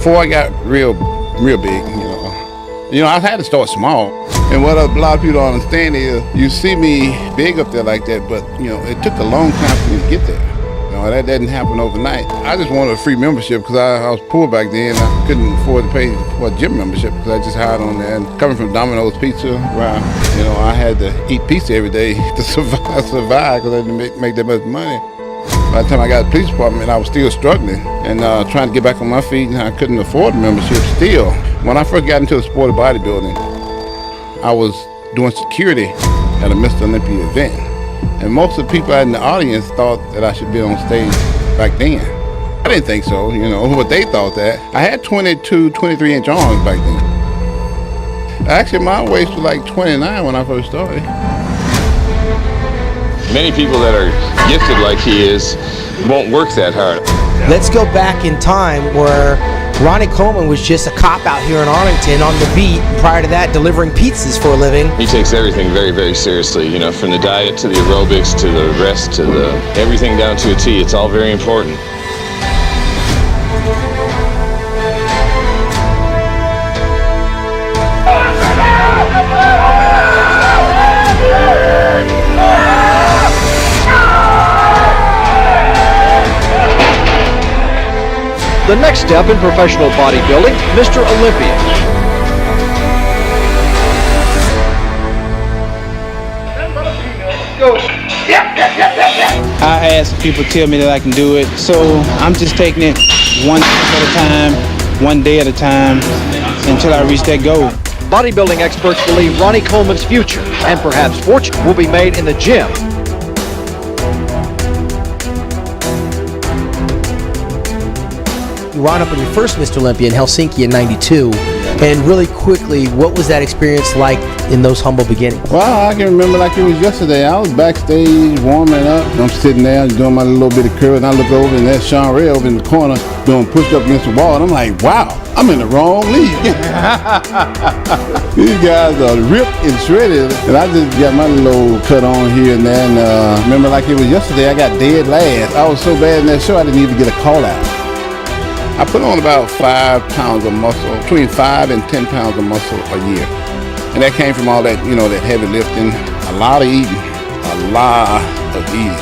before I got real big, I had to start small. And what a lot of people don't understand is you see me big up there like that, but, it took a long time for me to get there. That didn't happen overnight. I just wanted a free membership because I was poor back then. I couldn't afford to pay for a gym membership because I just hired on there. And coming from Domino's Pizza, where, I had to eat pizza every day to survive because I didn't make that much money. By the time I got to the police department, I was still struggling and trying to get back on my feet, and I couldn't afford a membership still. When I first got into the sport of bodybuilding, I was doing security at a Mr. Olympia event. And most of the people in the audience thought that I should be on stage back then. I didn't think so, but they thought that. I had 22, 23-inch arms back then. Actually, my waist was like 29 when I first started. Many people that are gifted like he is won't work that hard. Let's go back in time where Ronnie Coleman was just a cop out here in Arlington on the beat. Prior to that, delivering pizzas for a living. He takes everything very, very seriously, from the diet to the aerobics to the rest to everything down to a T. It's all very important. The next step in professional bodybuilding, Mr. Olympia. I had some people tell me that I can do it, so I'm just taking it one step at a time, one day at a time, until I reach that goal. Bodybuilding experts believe Ronnie Coleman's future and perhaps fortune will be made in the gym. You wound up in your first Mr. Olympia in Helsinki in '92, and really quickly, what was that experience like in those humble beginnings? Well, I can remember like it was yesterday. I was backstage warming up. I'm sitting there doing my little bit of curl, and I look over, and there's Sean Ray over in the corner doing push-up against the wall, and I'm like, wow, I'm in the wrong league. These guys are ripped and shredded, and I just got my little cut on here and there, and remember like it was yesterday, I got dead last. I was so bad in that show, I didn't even get a call out. I put on about 5 pounds of muscle, between 5 and 10 pounds of muscle a year. And that came from all that, that heavy lifting, a lot of eating, a lot of eating.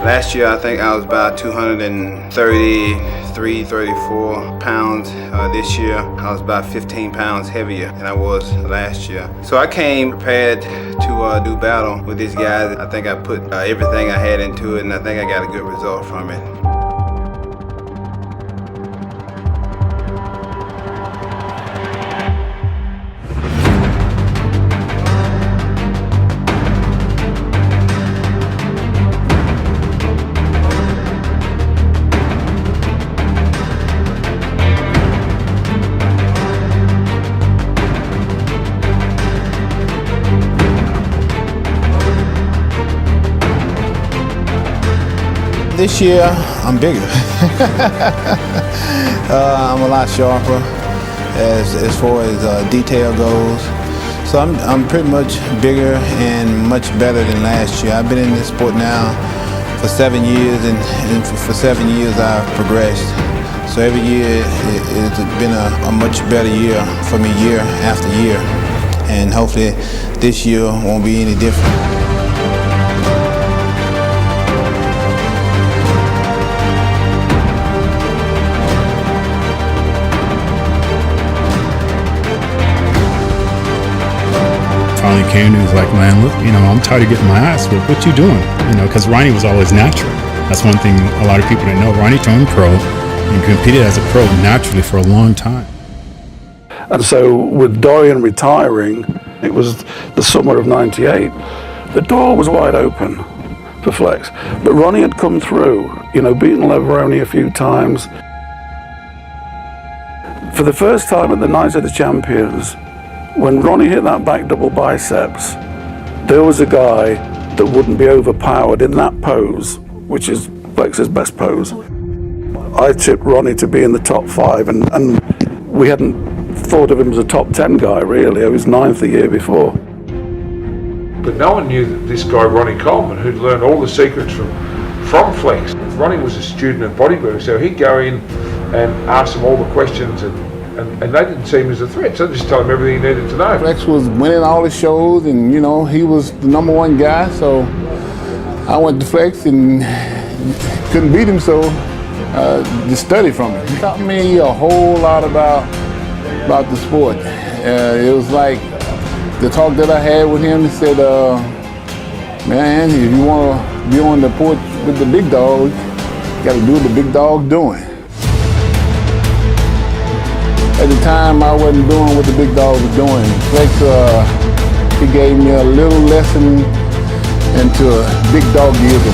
Last year, I think I was about 233, 34 pounds. This year, I was about 15 pounds heavier than I was last year. So I came prepared to do battle with these guys. I think I put everything I had into it, and I think I got a good result from it. This year, I'm bigger. I'm a lot sharper as far as detail goes. So I'm pretty much bigger and much better than last year. I've been in this sport now for 7 years, and for 7 years I've progressed. So every year it's been a much better year for me, year after year. And hopefully this year won't be any different. Finally came to me, was like, man, look, I'm tired of getting my ass whipped. What you doing? Because Ronnie was always natural. That's one thing a lot of people didn't know. Ronnie turned pro and competed as a pro naturally for a long time. And so with Dorian retiring, it was the summer of '98, the door was wide open for Flex. But Ronnie had come through, beaten Leveroni a few times. For the first time at the Night of the Champions, when Ronnie hit that back double biceps, there was a guy that wouldn't be overpowered in that pose, which is Flex's best pose. I tipped Ronnie to be in the top 5, and we hadn't thought of him as a top 10 guy, really. He was 9th the year before. But no one knew that this guy, Ronnie Coleman, who'd learned all the secrets from Flex. Ronnie was a student of Bodybuilder, so he'd go in and ask them all the questions, and they didn't see him as a threat, so they just tell him everything he needed to know. Flex was winning all his shows, and you know, he was the #1 guy, so I went to Flex and couldn't beat him, so just studied from him. He taught me a whole lot about the sport. It was like the talk that I had with him. He said, man, if you want to be on the porch with the big dog, you got to do what the big dog's doing. At the time, I wasn't doing what the big dog was doing. Flex, he gave me a little lesson into big doggism.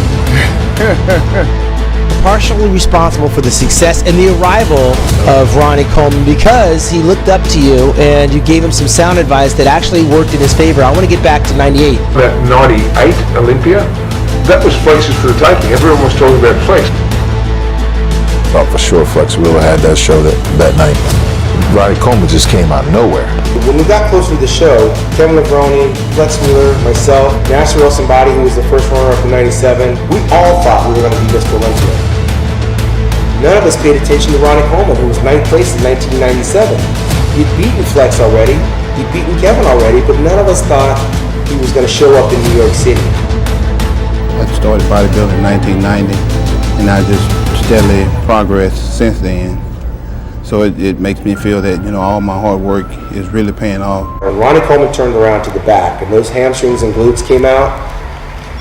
Partially responsible for the success and the arrival of Ronnie Coleman because he looked up to you and you gave him some sound advice that actually worked in his favor. I want to get back to 98. That 98 Olympia, that was Flex's for the taking. Everyone was talking about Flex. Thought for sure Flex really had that show that night. Ronnie Coleman just came out of nowhere. When we got closer to the show, Kevin Levrone, Flex Wheeler, myself, Nasser El-Somebody, who was the first runner-up in 97, we all thought we were going to be Mr. Olympia. None of us paid attention to Ronnie Coleman, who was 9th place in 1997. He'd beaten Flex already, he'd beaten Kevin already, but none of us thought he was going to show up in New York City. I started bodybuilding in 1990, and I just steadily progressed since then. So it makes me feel that, you know, all my hard work is really paying off. When Ronnie Coleman turned around to the back and those hamstrings and glutes came out,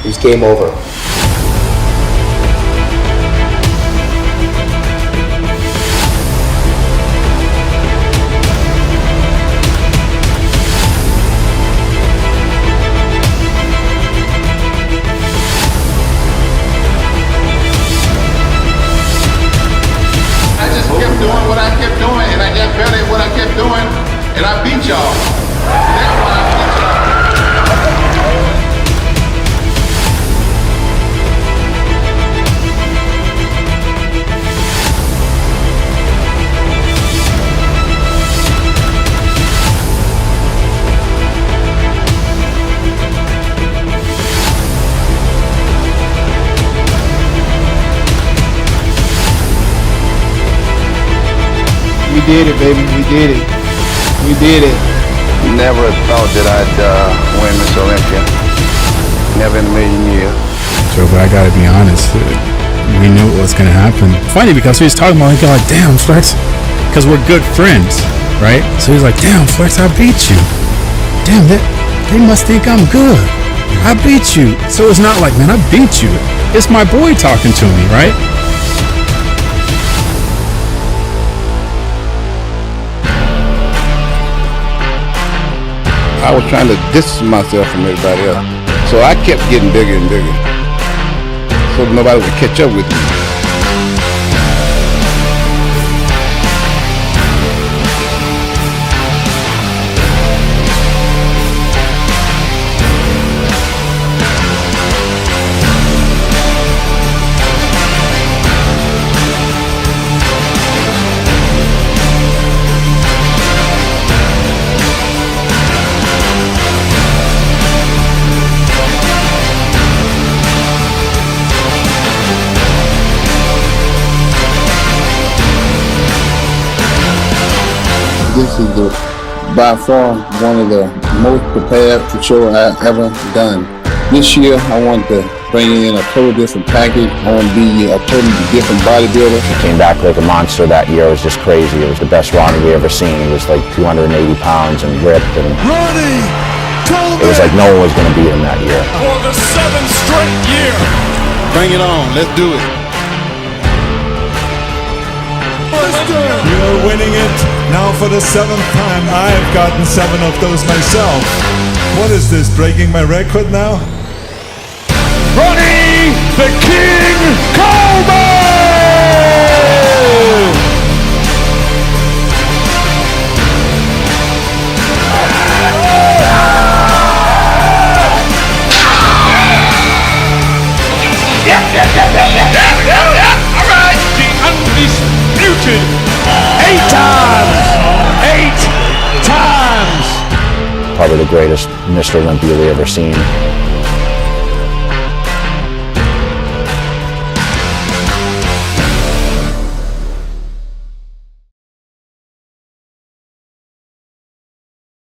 it was game over. And I beat y'all. That's why I beat We did it, baby. We did it. We did it. Never thought that I'd win Miss Olympia. Never in a million years. So, but I gotta be honest, we knew what was gonna happen. Funny because he was talking about it, like, damn, Flex, because we're good friends, right? So he's like, damn, Flex, I beat you. Damn, they must think I'm good. I beat you. So it's not like, man, I beat you. It's my boy talking to me, right? I was trying to distance myself from everybody else. So I kept getting bigger and bigger. So nobody would catch up with me. This is by far one of the most prepared show I've ever done. This year, I want to bring in a totally different package. I want to be a totally different bodybuilder. He came back like a monster that year. It was just crazy. It was the best Ronnie we ever seen. He was like 280 pounds and ripped, and Ronnie Coleman! It was like no one was going to beat him that year. For the 7th straight year. Bring it on. Let's do it. You're winning it now for the 7th time. I've gotten 7 of those myself. What is this, breaking my record now? Ronnie the King Coleman! Yeah. All right. The undisputed 8 times. probably the greatest Mr. Olympia we ever seen.